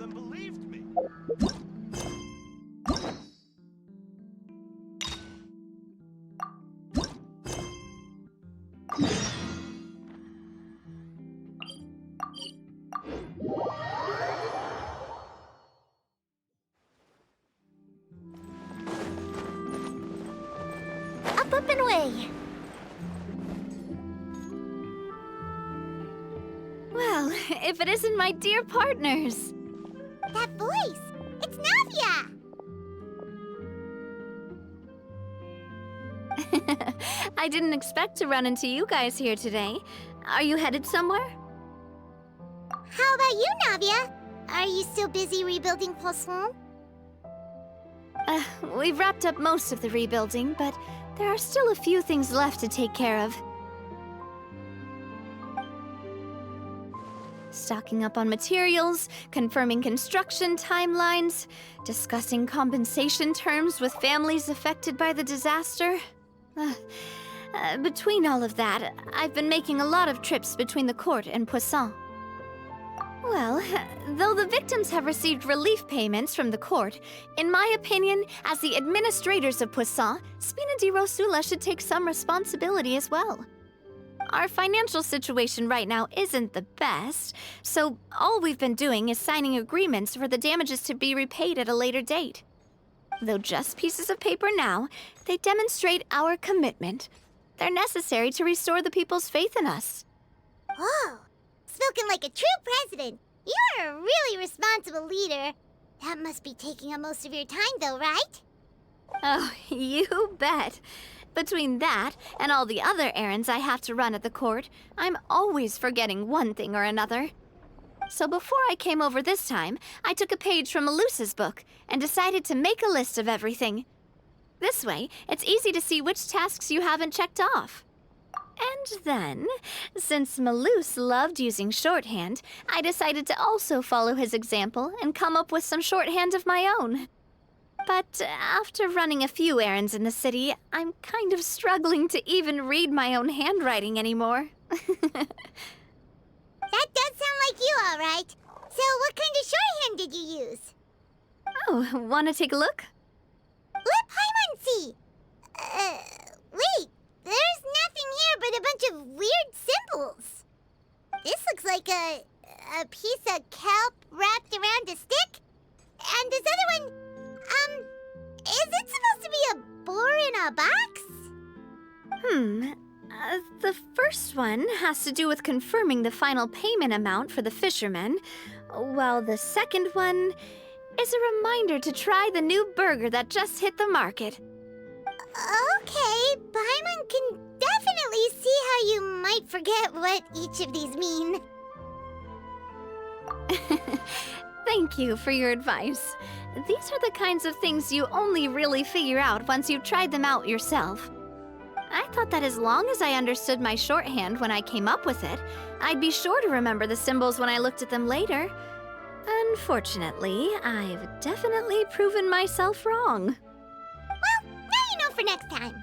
of them believed me. Up and away. Well, if it isn't my dear partners. That voice! It's Navia! I didn't expect to run into you guys here today. Are you headed somewhere? How about you, Navia? Are you still busy rebuilding Poisson? We've wrapped up most of the rebuilding, but there are still a few things left to take care of. Stocking up on materials, confirming construction timelines, discussing compensation terms with families affected by the disaster. Between all of that, I've been making a lot of trips between the court and Poisson. Well, though the victims have received relief payments from the court, in my opinion, as the administrators of Poisson, Spina Rosa should take some responsibility as well. Our financial situation right now isn't the best, so all we've been doing is signing agreements for the damages to be repaid at a later date. Though just pieces of paper now, they demonstrate our commitment. They're necessary to restore the people's faith in us. Oh, spoken like a true president. You're a really responsible leader. That must be taking up most of your time, though, right? Oh, you bet. Between that and all the other errands I have to run at the court, I'm always forgetting one thing or another. So before I came over this time, I took a page from Melusa's book and decided to make a list of everything. This way, it's easy to see which tasks you haven't checked off. And then, since Melus loved using shorthand, I decided to also follow his example and come up with some shorthand of my own. But after running a few errands in the city, I'm kind of struggling to even read my own handwriting anymore. That does sound like you, all right. So what kind of shorthand did you use? Oh, want to take a look? Let Paimon see. Wait. There's nothing here but a bunch of weird symbols. This looks like a piece of kelp wrapped around a stick. And this other one, is it supposed to be a boar in a box? The first one has to do with confirming the final payment amount for the fishermen, while the second one is a reminder to try the new burger that just hit the market. Okay, Paimon can definitely see how you might forget what each of these mean. Thank you for your advice. These are the kinds of things you only really figure out once you've tried them out yourself. I thought that as long as I understood my shorthand when I came up with it, I'd be sure to remember the symbols when I looked at them later. Unfortunately, I've definitely proven myself wrong. Well, now you know for next time.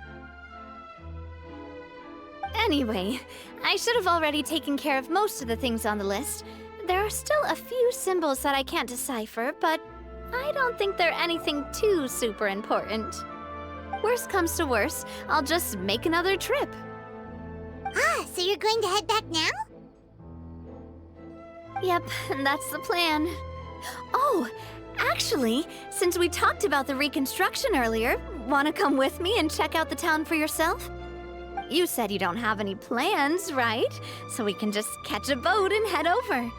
Anyway, I should have already taken care of most of the things on the list. There are still a few symbols that I can't decipher, but I don't think they're anything too super important. Worst comes to worst, I'll just make another trip. Ah, so you're going to head back now? Yep, that's the plan. Oh, actually, since we talked about the reconstruction earlier, want to come with me and check out the town for yourself? You said you don't have any plans, right? So we can just catch a boat and head over.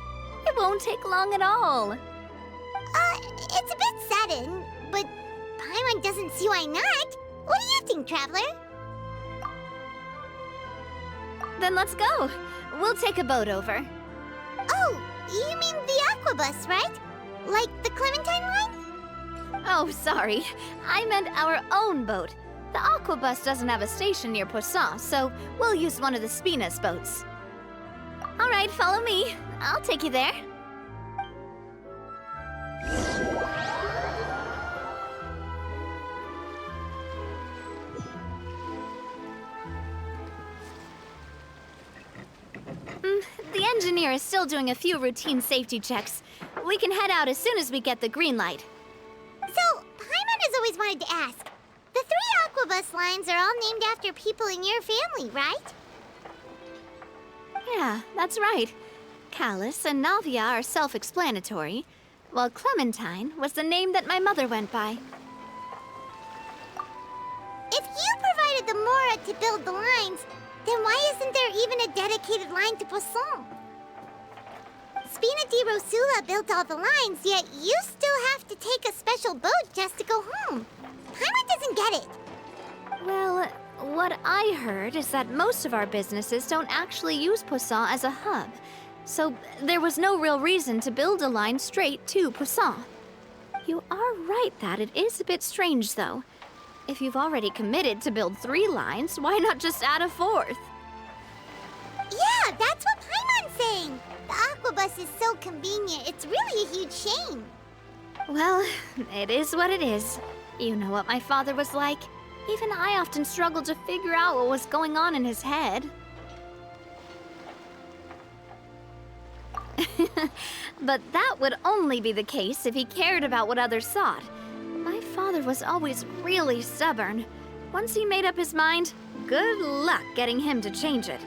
It won't take long at all. It's a bit sudden, but Paimon doesn't see why not. What do you think, Traveler? Then let's go. We'll take a boat over. Oh, you mean the Aquabus, right? Like the Clementine line? Oh, sorry. I meant our own boat. The Aquabus doesn't have a station near Poisson, so we'll use one of the Spina's boats. All right, follow me. I'll take you there. The engineer is still doing a few routine safety checks. We can head out as soon as we get the green light. So, Paimon has always wanted to ask. The 3 Aquabus lines are all named after people in your family, right? Yeah, that's right. Callus and Navia are self-explanatory, while Clementine was the name that my mother went by. If you provided the Mora to build the lines, then why isn't there even a dedicated line to Poisson? Spina Rosa built all the lines, yet you still have to take a special boat just to go home. Paimon doesn't get it. Well, what I heard is that most of our businesses don't actually use Poisson as a hub, so there was no real reason to build a line straight to Poisson. You are right that it is a bit strange, though. If you've already committed to build 3 lines, why not just add a 4th? Yeah, that's what Paimon's saying. The Aquabus is so convenient, it's really a huge shame. Well, it is what it is. You know what my father was like. Even I often struggled to figure out what was going on in his head. But that would only be the case if he cared about what others thought. My father was always really stubborn. Once he made up his mind, good luck getting him to change it.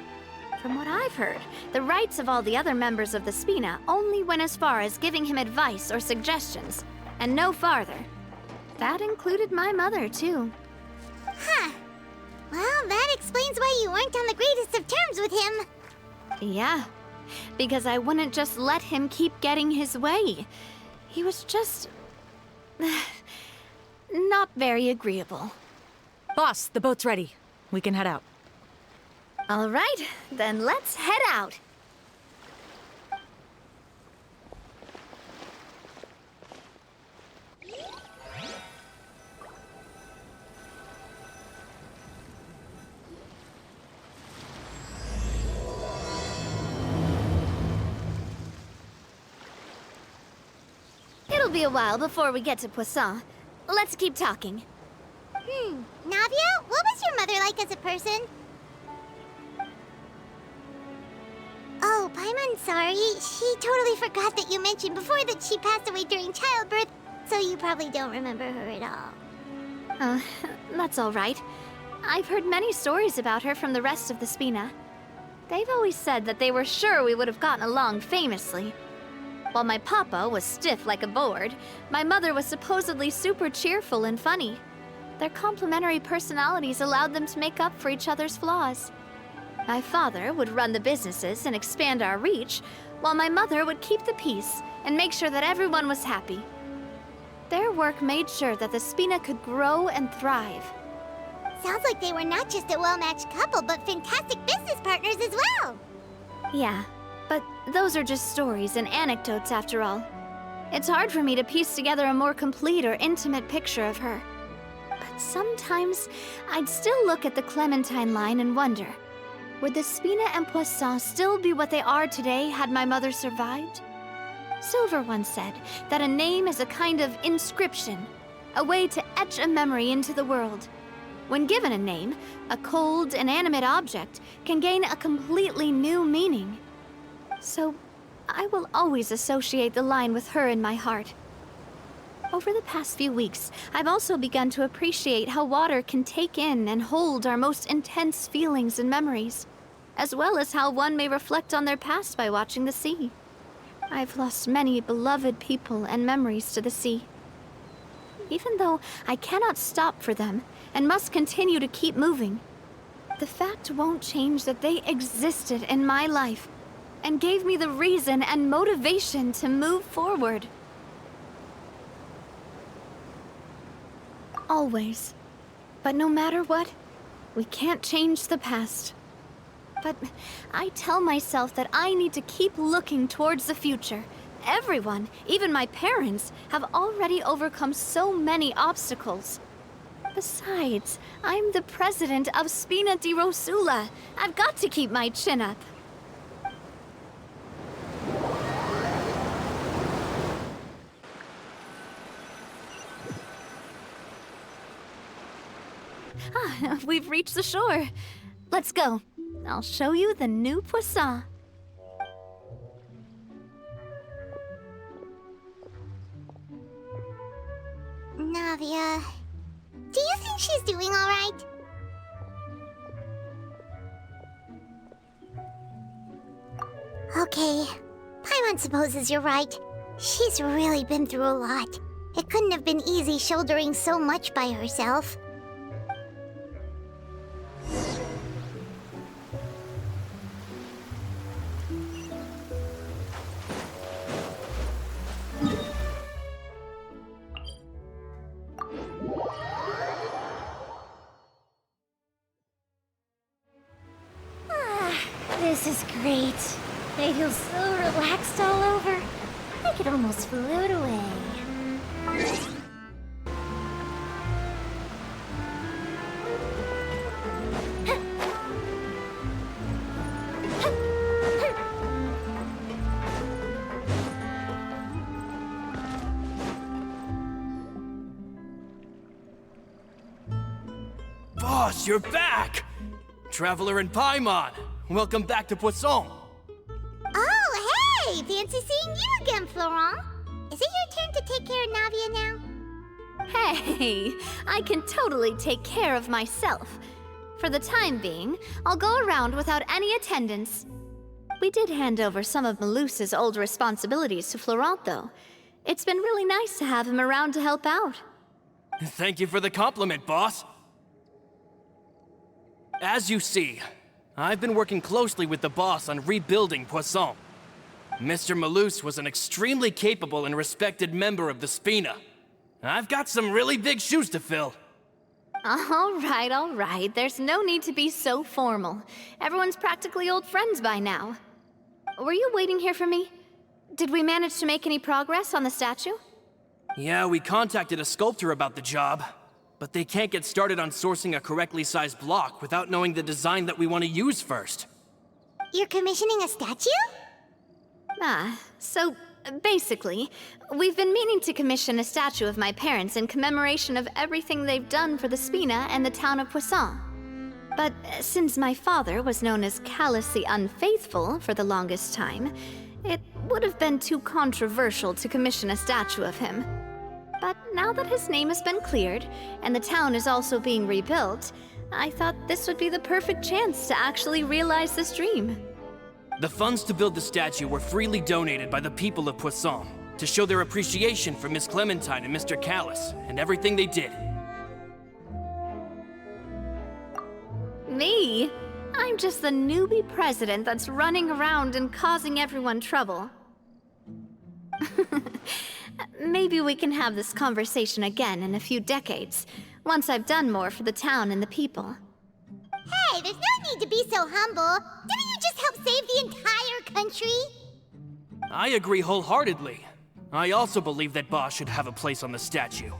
From what I've heard, the rights of all the other members of the Spina only went as far as giving him advice or suggestions, and no farther. That included my mother, too. Huh. Well, that explains why you weren't on the greatest of terms with him. Yeah, because I wouldn't just let him keep getting his way. He was just... not very agreeable. Boss, the boat's ready. We can head out. All right, then let's head out. It'll be a while before we get to Poisson. Let's keep talking. Navia, what was your mother like as a person? Oh, Paimon's sorry. She totally forgot that you mentioned before that she passed away during childbirth, so you probably don't remember her at all. That's all right. I've heard many stories about her from the rest of the Spina. They've always said that they were sure we would have gotten along famously. While my papa was stiff like a board, my mother was supposedly super cheerful and funny. Their complementary personalities allowed them to make up for each other's flaws. My father would run the businesses and expand our reach, while my mother would keep the peace and make sure that everyone was happy. Their work made sure that the Spina could grow and thrive. Sounds like they were not just a well-matched couple, but fantastic business partners as well. Yeah, but those are just stories and anecdotes after all. It's hard for me to piece together a more complete or intimate picture of her. But sometimes I'd still look at the Clementine line and wonder, would the Spina and Poisson still be what they are today had my mother survived? Silver once said that a name is a kind of inscription, a way to etch a memory into the world. When given a name, a cold, inanimate object can gain a completely new meaning. So, I will always associate the line with her in my heart. Over the past few weeks, I've also begun to appreciate how water can take in and hold our most intense feelings and memories, as well as how one may reflect on their past by watching the sea. I've lost many beloved people and memories to the sea. Even though I cannot stop for them and must continue to keep moving, the fact won't change that they existed in my life and gave me the reason and motivation to move forward. Always. But no matter what, we can't change the past. But I tell myself that I need to keep looking towards the future. Everyone, even my parents, have already overcome so many obstacles. Besides, I'm the president of Spina Rosa. I've got to keep my chin up. We've reached the shore. Let's go. I'll show you the new Poisson. Navia. Do you think she's doing all right? Okay. Paimon supposes you're right. She's really been through a lot. It couldn't have been easy shouldering so much by herself. This is great. I feel so relaxed all over. I could almost float away. Boss, you're back! Traveler and Paimon, welcome back to Poisson. Oh, hey! Fancy seeing you again, Florent. Is it your turn to take care of Navia now? Hey, I can totally take care of myself. For the time being, I'll go around without any attendance. We did hand over some of Malus's old responsibilities to Florent, though. It's been really nice to have him around to help out. Thank you for the compliment, boss. As you see, I've been working closely with the boss on rebuilding Poisson. Mr. Malus was an extremely capable and respected member of the Spina. I've got some really big shoes to fill. All right. There's no need to be so formal. Everyone's practically old friends by now. Were you waiting here for me? Did we manage to make any progress on the statue? Yeah, we contacted a sculptor about the job, but they can't get started on sourcing a correctly sized block without knowing the design that we want to use first. You're commissioning a statue? So basically, we've been meaning to commission a statue of my parents in commemoration of everything they've done for the Spina and the town of Poisson. But since my father was known as Callus the Unfaithful for the longest time, it would have been too controversial to commission a statue of him. But now that his name has been cleared, and the town is also being rebuilt, I thought this would be the perfect chance to actually realize this dream. The funds to build the statue were freely donated by the people of Poisson to show their appreciation for Miss Clementine and Mr. Callus and everything they did. Me? I'm just the newbie president that's running around and causing everyone trouble. Maybe we can have this conversation again in a few decades, once I've done more for the town and the people. Hey, there's no need to be so humble. Didn't you just help save the entire country? I agree wholeheartedly. I also believe that Boss should have a place on the statue.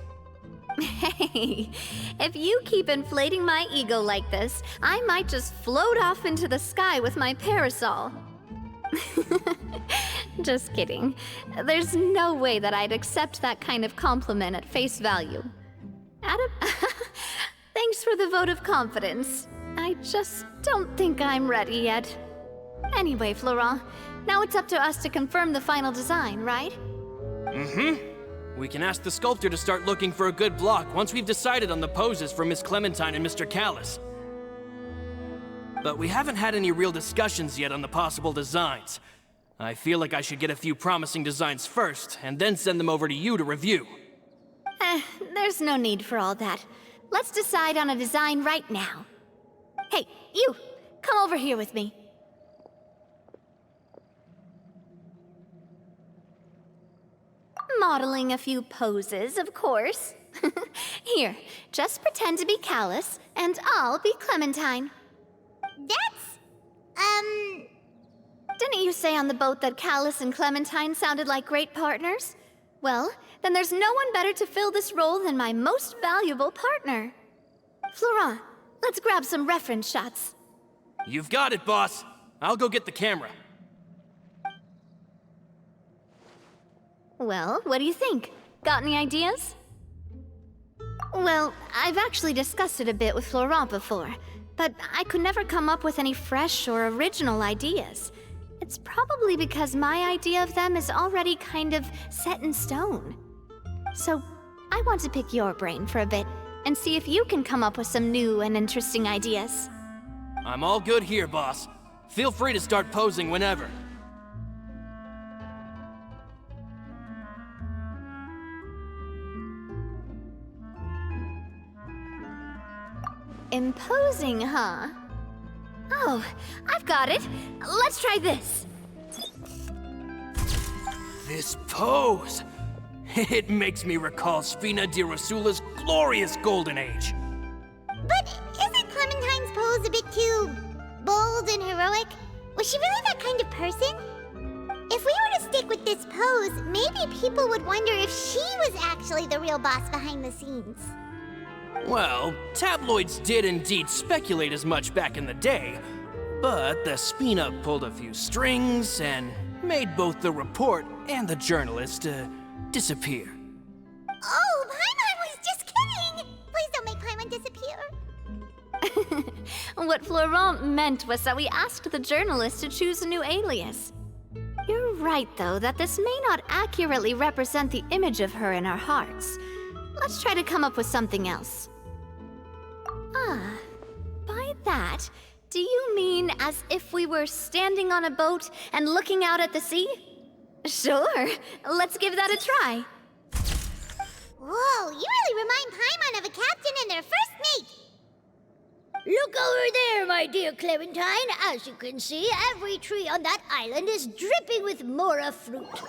Hey, if you keep inflating my ego like this, I might just float off into the sky with my parasol. Just kidding. There's no way that I'd accept that kind of compliment at face value. Thanks for the vote of confidence. I just don't think I'm ready yet. Anyway, Florent, now it's up to us to confirm the final design, right? We can ask the sculptor to start looking for a good block once we've decided on the poses for Miss Clementine and Mr. Callus. But we haven't had any real discussions yet on the possible designs. I feel like I should get a few promising designs first, and then send them over to you to review. There's no need for all that. Let's decide on a design right now. Hey, you! Come over here with me. Modeling a few poses, of course. Here, just pretend to be Callus, and I'll be Clementine. Didn't you say on the boat that Callus and Clementine sounded like great partners? Well, then there's no one better to fill this role than my most valuable partner. Florent, let's grab some reference shots. You've got it, boss. I'll go get the camera. Well, what do you think? Got any ideas? Well, I've actually discussed it a bit with Florent before, but I could never come up with any fresh or original ideas. It's probably because my idea of them is already kind of set in stone. So, I want to pick your brain for a bit and see if you can come up with some new and interesting ideas. I'm all good here, boss. Feel free to start posing whenever. Imposing, huh? Oh, I've got it. Let's try this. This pose! It makes me recall Spina Rosa's glorious golden age. But isn't Clementine's pose a bit too bold and heroic? Was she really that kind of person? If we were to stick with this pose, maybe people would wonder if she was actually the real boss behind the scenes. Well, tabloids did indeed speculate as much back in the day, but the Spina pulled a few strings and made both the report and the journalist disappear. Oh, Paimon was just kidding! Please don't make Paimon disappear. What Florent meant was that we asked the journalist to choose a new alias. You're right, though, that this may not accurately represent the image of her in our hearts. Let's try to come up with something else. Ah, by that, do you mean as if we were standing on a boat and looking out at the sea? Sure, let's give that a try. Whoa, you really remind Paimon of a captain and their first mate. Look over there, my dear Clementine. As you can see, every tree on that island is dripping with mora fruit.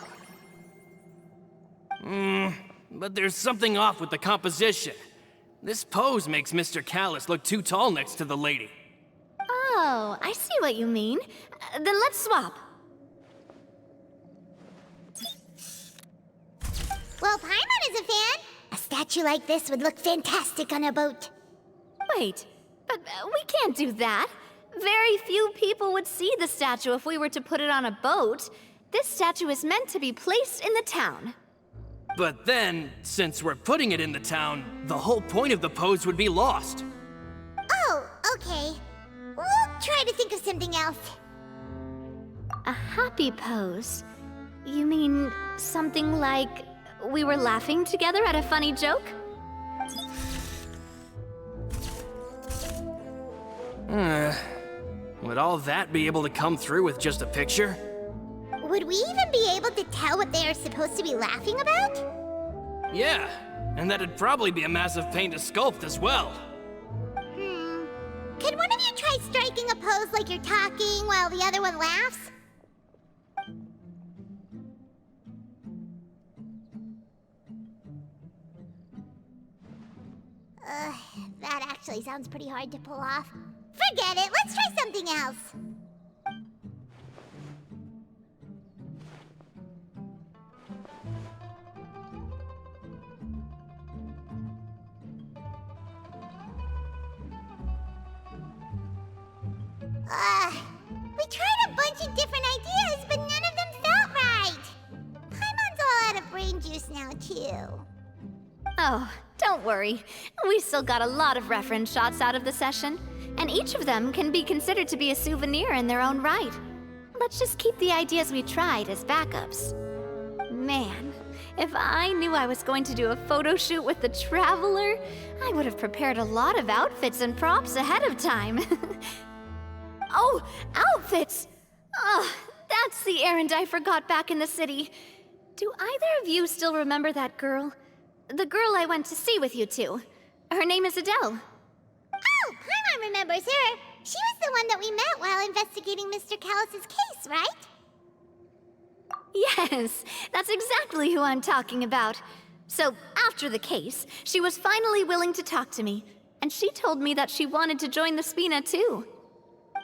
But there's something off with the composition. This pose makes Mr. Callus look too tall next to the lady. Oh, I see what you mean. Then let's swap. Well, Paimon is a fan. A statue like this would look fantastic on a boat. Wait, but we can't do that. Very few people would see the statue if we were to put it on a boat. This statue is meant to be placed in the town. But then, since we're putting it in the town, the whole point of the pose would be lost. Oh, okay. We'll try to think of something else. A happy pose? You mean something like we were laughing together at a funny joke? Would all that be able to come through with just a picture? Would we even be able to tell what they are supposed to be laughing about? Yeah, and that'd probably be a massive pain to sculpt as well. Could one of you try striking a pose like you're talking while the other one laughs? That actually sounds pretty hard to pull off. Forget it, let's try something else. We tried a bunch of different ideas, but none of them felt right. Paimon's all out of brain juice now, too. Oh, don't worry. We still got a lot of reference shots out of the session, and each of them can be considered to be a souvenir in their own right. Let's just keep the ideas we tried as backups. Man, if I knew I was going to do a photo shoot with the Traveler, I would have prepared a lot of outfits and props ahead of time. Oh, outfits! Oh, that's the errand I forgot back in the city. Do either of you still remember that girl? The girl I went to see with you two. Her name is Adele. Oh, Paimon remembers her. She was the one that we met while investigating Mr. Callus's case, right? Yes, that's exactly who I'm talking about. So, after the case, she was finally willing to talk to me, and she told me that she wanted to join the Spina too.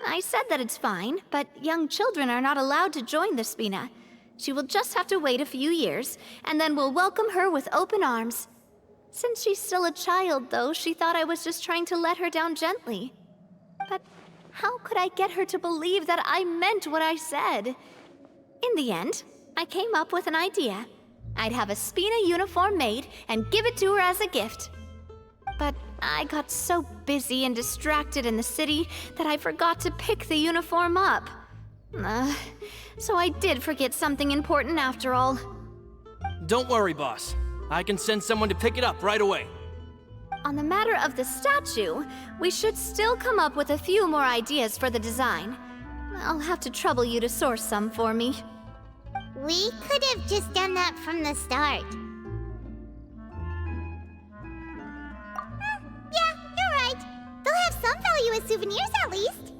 I said that it's fine, but young children are not allowed to join the Spina. She will just have to wait a few years, and then we'll welcome her with open arms. Since she's still a child, though, she thought I was just trying to let her down gently. But how could I get her to believe that I meant what I said? In the end, I came up with an idea. I'd have a Spina uniform made and give it to her as a gift. But I got so busy and distracted in the city that I forgot to pick the uniform up. So I did forget something important after all. Don't worry, boss. I can send someone to pick it up right away. On the matter of the statue, we should still come up with a few more ideas for the design. I'll have to trouble you to source some for me. We could have just done that from the start. Yeah, you're right. They'll have some value as souvenirs at least.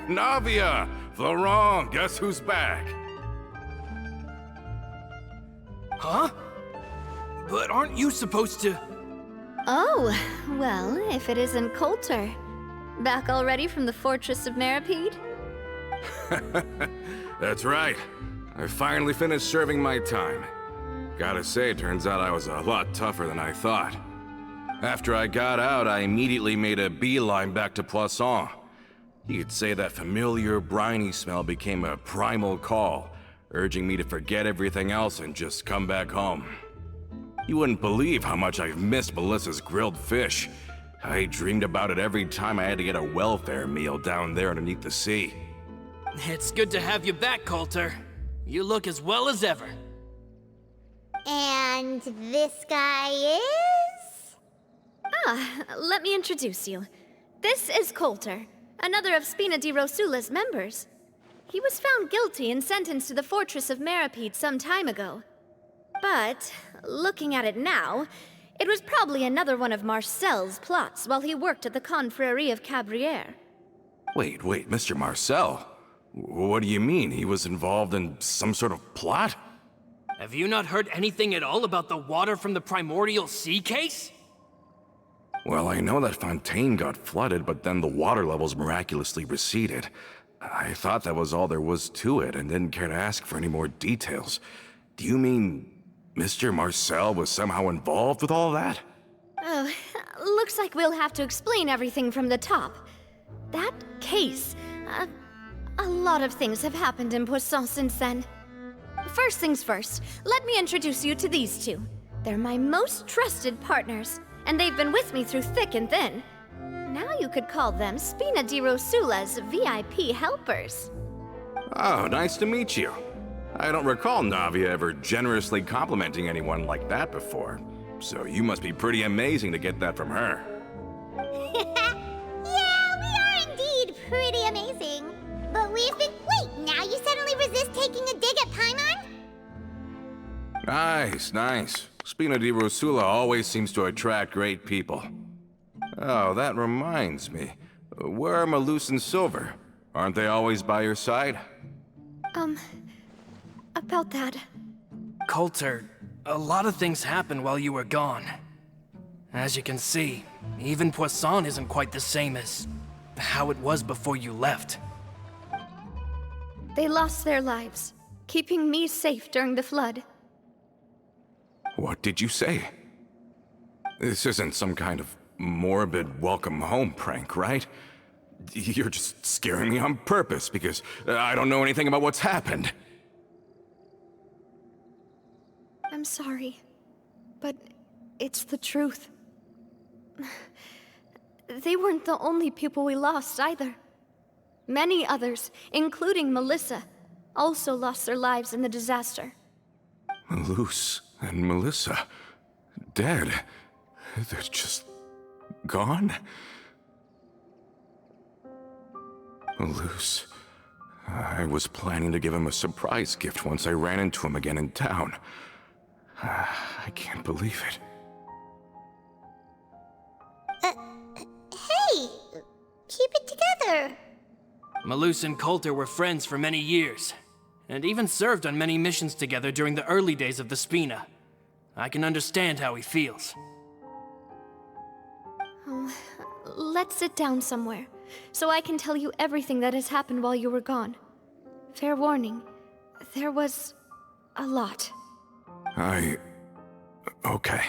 Navia! Florent, guess who's back? Huh? But aren't you supposed to... Oh, well, if it isn't Coulter. Back already from the Fortress of Meripede? That's right. I finally finished serving my time. Gotta say, turns out I was a lot tougher than I thought. After I got out, I immediately made a beeline back to Poisson. You could say that familiar briny smell became a primal call, urging me to forget everything else and just come back home. You wouldn't believe how much I've missed Melissa's grilled fish. I dreamed about it every time I had to get a welfare meal down there underneath the sea. It's good to have you back, Coulter. You look as well as ever. And this guy is? Let me introduce you. This is Coulter, another of Spina Rosula's members. He was found guilty and sentenced to the Fortress of Meripede some time ago. But, looking at it now, it was probably another one of Marcel's plots while he worked at the Confrérie of Cabrières. Wait, Mr. Marcel? What do you mean? He was involved in some sort of plot? Have you not heard anything at all about the water from the primordial sea case? Well, I know that Fontaine got flooded, but then the water levels miraculously receded. I thought that was all there was to it and didn't care to ask for any more details. Do you mean Mr. Marcel was somehow involved with all that? Oh, looks like we'll have to explain everything from the top. That case, a lot of things have happened in Poisson since then. First things first, let me introduce you to these two. They're my most trusted partners, and they've been with me through thick and thin. Now you could call them Spina Rosula's VIP helpers. Oh, nice to meet you. I don't recall Navia ever generously complimenting anyone like that before, so you must be pretty amazing to get that from her. Yeah, we are indeed pretty amazing. But we've been... Wait, now you suddenly resist taking a dig at Paimon? Nice. Spina Rosula always seems to attract great people. Oh, that reminds me. Where are Malus and Silver? Aren't they always by your side? About that. Coulter, a lot of things happened while you were gone. As you can see, even Poisson isn't quite the same as how it was before you left. They lost their lives, keeping me safe during the flood. What did you say? This isn't some kind of morbid welcome home prank, right? You're just scaring me on purpose because I don't know anything about what's happened. I'm sorry, but it's the truth. They weren't the only people we lost either. Many others, including Melissa, also lost their lives in the disaster. Malus and Melissa, dead. They're just gone? Malus, I was planning to give him a surprise gift once I ran into him again in town. I can't believe it. Hey, keep it together. Malus and Coulter were friends for many years, and even served on many missions together during the early days of the Spina. I can understand how he feels. Let's sit down somewhere, so I can tell you everything that has happened while you were gone. Fair warning, there was a lot. Okay.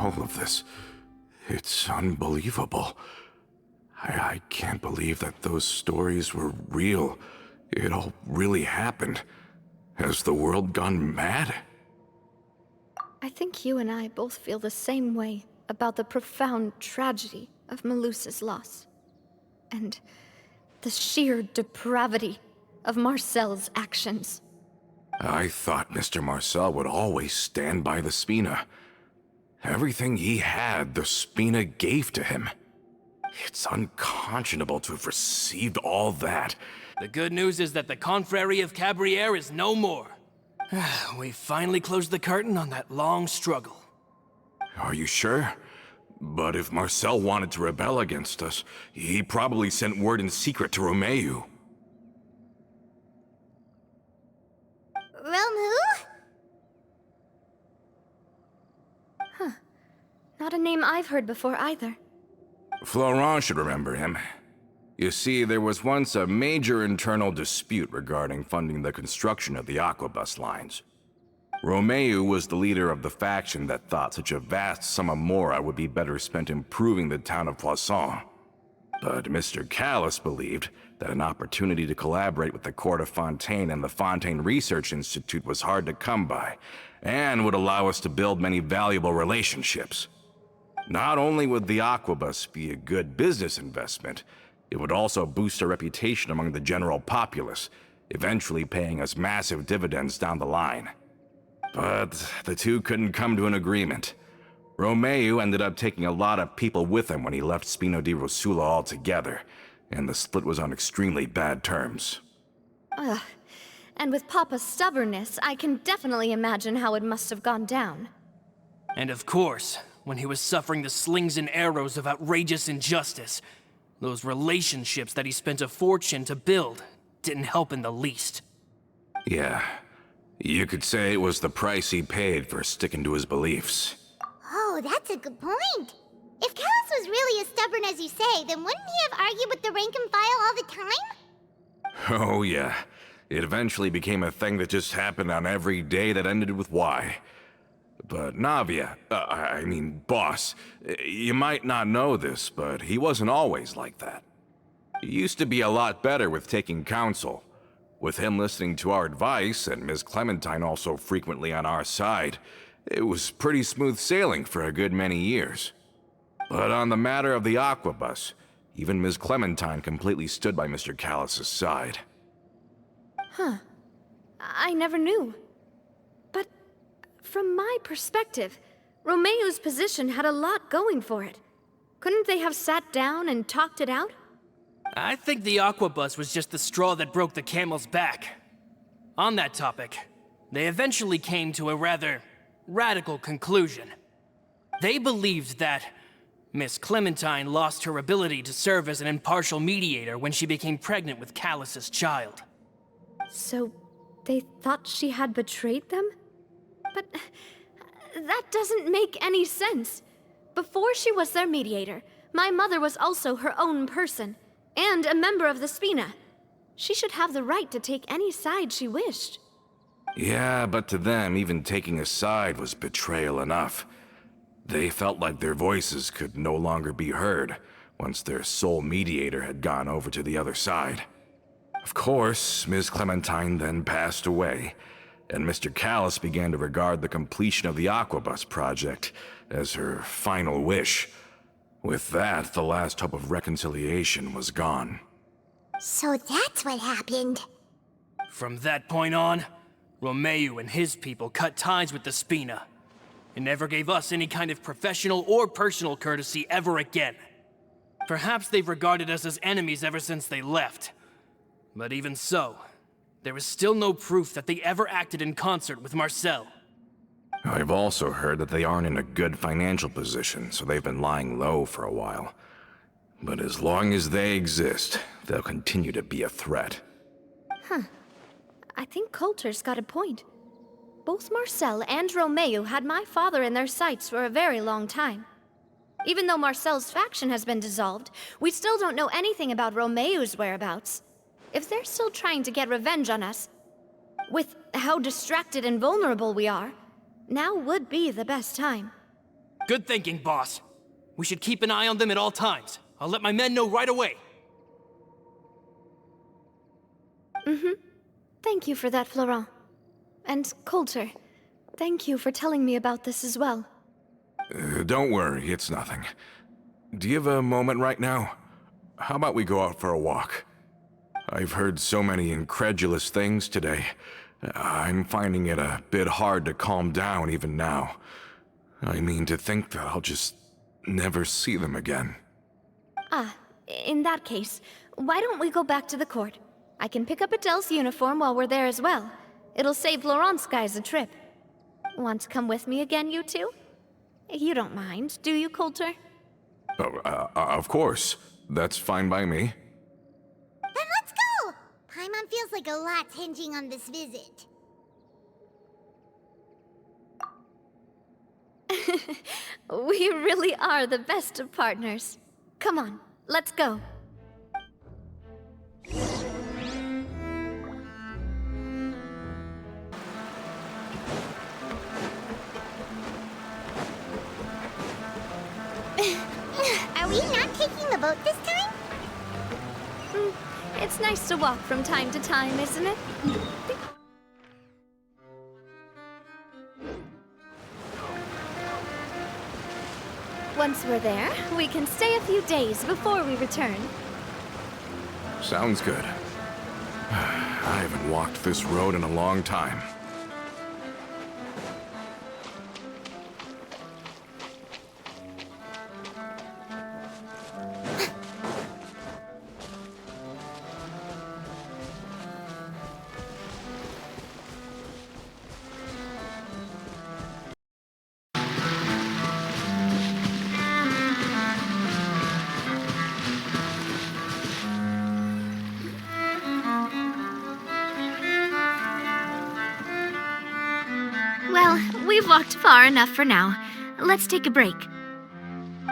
All of this, it's unbelievable. I can't believe that those stories were real. It all really happened. Has the world gone mad? I think you and I both feel the same way about the profound tragedy of Melusa's loss. And the sheer depravity of Marcel's actions. I thought Mr. Marcel would always stand by the Spina. Everything he had, the Spina gave to him. It's unconscionable to have received all that. The good news is that the Confrérie of Cabriere is no more. We finally closed the curtain on that long struggle. Are you sure? But if Marcel wanted to rebel against us, he probably sent word in secret to Romeu. Romu? Not a name I've heard before either. Florent should remember him. You see, there was once a major internal dispute regarding funding the construction of the Aquabus lines. Romeu was the leader of the faction that thought such a vast sum of mora would be better spent improving the town of Poisson. But Mr. Callis believed that an opportunity to collaborate with the court of Fontaine and the Fontaine Research Institute was hard to come by, and would allow us to build many valuable relationships. Not only would the Aquabus be a good business investment, it would also boost our reputation among the general populace, eventually paying us massive dividends down the line. But the two couldn't come to an agreement. Romeu ended up taking a lot of people with him when he left Spino di Rosula altogether, and the split was on extremely bad terms. Ugh. And with Papa's stubbornness, I can definitely imagine how it must have gone down. And of course, when he was suffering the slings and arrows of outrageous injustice, those relationships that he spent a fortune to build didn't help in the least. Yeah, you could say it was the price he paid for sticking to his beliefs. Oh, that's a good point. If Callis was really as stubborn as you say, then wouldn't he have argued with the rank and file all the time? Oh yeah, it eventually became a thing that just happened on every day that ended with Y. But Navia, boss, you might not know this, but he wasn't always like that. He used to be a lot better with taking counsel. With him listening to our advice, and Ms. Clementine also frequently on our side, it was pretty smooth sailing for a good many years. But on the matter of the Aquabus, even Ms. Clementine completely stood by Mr. Callis' side. I never knew. But from my perspective, Romeu's position had a lot going for it. Couldn't they have sat down and talked it out? I think the Aquabus was just the straw that broke the camel's back. On that topic, they eventually came to a rather radical conclusion. They believed that Miss Clementine lost her ability to serve as an impartial mediator when she became pregnant with Callus's child. So they thought she had betrayed them? But that doesn't make any sense. Before she was their mediator, my mother was also her own person, and a member of the Spina. She should have the right to take any side she wished. Yeah, but to them, even taking a side was betrayal enough. They felt like their voices could no longer be heard once their sole mediator had gone over to the other side. Of course, Ms. Clementine then passed away, and Mr. Callis began to regard the completion of the Aquabus project as her final wish. With that, the last hope of reconciliation was gone. So that's what happened. From that point on, Romeu and his people cut ties with the Spina, and never gave us any kind of professional or personal courtesy ever again. Perhaps they've regarded us as enemies ever since they left. But even so, there is still no proof that they ever acted in concert with Marcel. I've also heard that they aren't in a good financial position, so they've been lying low for a while. But as long as they exist, they'll continue to be a threat. I think Coulter's got a point. Both Marcel and Romeu had my father in their sights for a very long time. Even though Marcel's faction has been dissolved, we still don't know anything about Romeu's whereabouts. If they're still trying to get revenge on us, with how distracted and vulnerable we are, now would be the best time. Good thinking, boss. We should keep an eye on them at all times. I'll let my men know right away. Thank you for that, Florent. And Coulter, thank you for telling me about this as well. Don't worry, it's nothing. Do you have a moment right now? How about we go out for a walk? I've heard so many incredulous things today. I'm finding it a bit hard to calm down even now. I mean, to think that I'll just never see them again. Ah, in that case, why don't we go back to the court? I can pick up Adele's uniform while we're there as well. It'll save Laurent's guys a trip. Want to come with me again, you two? You don't mind, do you, Coulter? Oh, of course. That's fine by me. Then let's go! Paimon feels like a lot's hinging on this visit. We really are the best of partners. Come on, let's go. Are we not taking the boat this time? It's nice to walk from time to time, isn't it? Once we're there, we can stay a few days before we return. Sounds good. I haven't walked this road in a long time. Well, we've walked far enough for now. Let's take a break.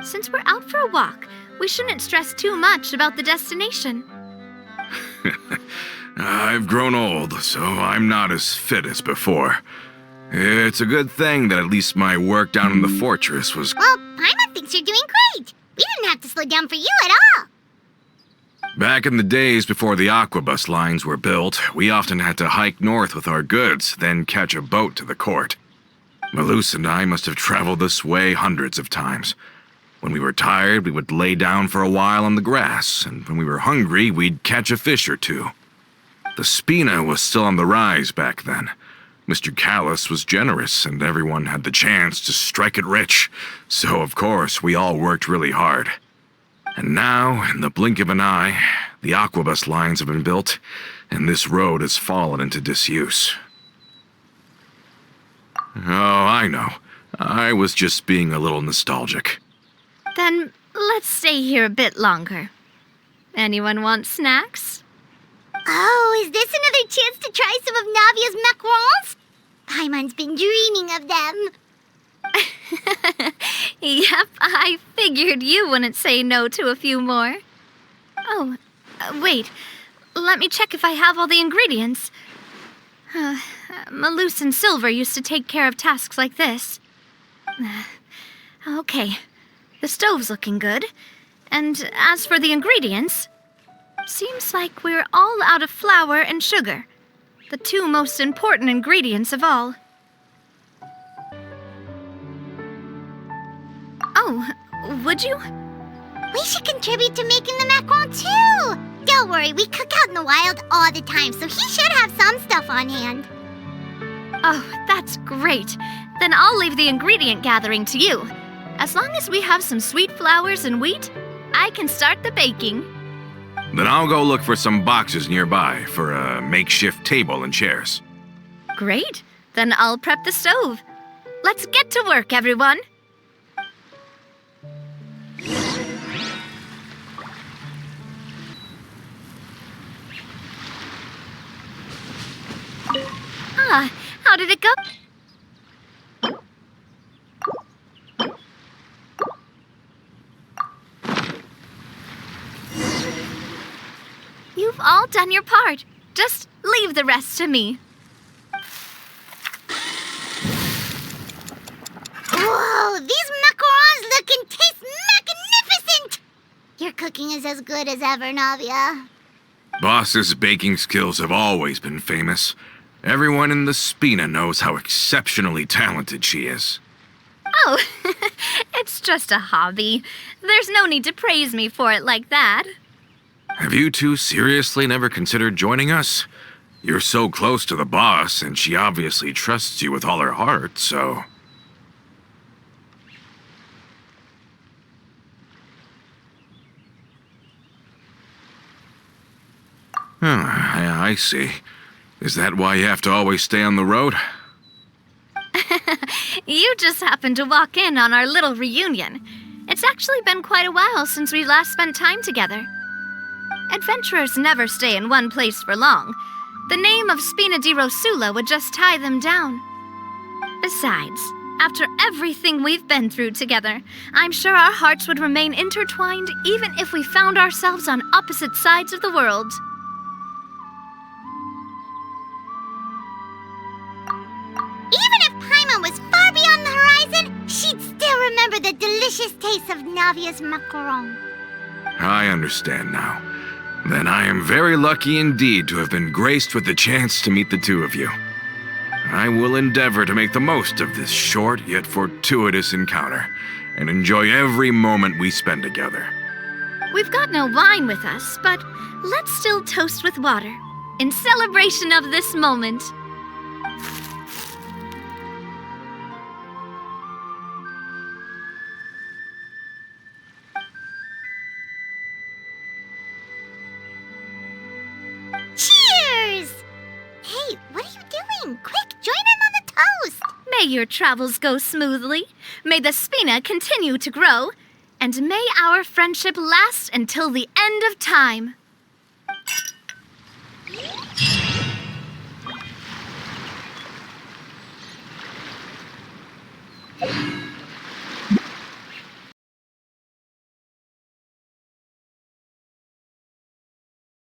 Since we're out for a walk, we shouldn't stress too much about the destination. I've grown old, so I'm not as fit as before. It's a good thing that at least my work down in the fortress was... Well, Paimon thinks you're doing great. We didn't have to slow down for you at all. Back in the days before the aquabus lines were built, we often had to hike north with our goods, then catch a boat to the court. Malus and I must have traveled this way hundreds of times. When we were tired, we would lay down for a while on the grass, and when we were hungry, we'd catch a fish or two. The Spina was still on the rise back then. Mr. Callis was generous, and everyone had the chance to strike it rich, so of course we all worked really hard. And now, in the blink of an eye, the aquabus lines have been built, and this road has fallen into disuse. Oh, I know. I was just being a little nostalgic. Then let's stay here a bit longer. Anyone want snacks? Oh, is this another chance to try some of Navia's macarons? Paimon's been dreaming of them. Yep, I figured you wouldn't say no to a few more. Oh, wait. Let me check if I have all the ingredients. Malus and Silver used to take care of tasks like this. Okay, the stove's looking good. And as for the ingredients, seems like we're all out of flour and sugar, the two most important ingredients of all. Oh, would you? We should contribute to making the macaron too. Don't worry, we cook out in the wild all the time, so he should have some stuff on hand. Oh, that's great. Then I'll leave the ingredient gathering to you. As long as we have some sweet flours and wheat, I can start the baking. Then I'll go look for some boxes nearby for a makeshift table and chairs. Great. Then I'll prep the stove. Let's get to work, everyone. How did it go? You've all done your part. Just leave the rest to me. Whoa, these macarons looking tastes magnificent! Your cooking is as good as ever, Navia. Boss's baking skills have always been famous. Everyone in the Spina knows how exceptionally talented she is. Oh, it's just a hobby. There's no need to praise me for it like that. Have you two seriously never considered joining us? You're so close to the boss, and she obviously trusts you with all her heart, so... I see. Is that why you have to always stay on the road? You just happened to walk in on our little reunion. It's actually been quite a while since we last spent time together. Adventurers never stay in one place for long. The name of Spina Rosa would just tie them down. Besides, after everything we've been through together, I'm sure our hearts would remain intertwined even if we found ourselves on opposite sides of the world. Even if Paimon was far beyond the horizon, she'd still remember the delicious taste of Navia's macaron. I understand now. Then I am very lucky indeed to have been graced with the chance to meet the two of you. I will endeavor to make the most of this short yet fortuitous encounter, and enjoy every moment we spend together. We've got no wine with us, but let's still toast with water, in celebration of this moment. Cheers! Hey, what are you doing? Quick, join in on the toast! May your travels go smoothly, may the Spina continue to grow, and may our friendship last until the end of time.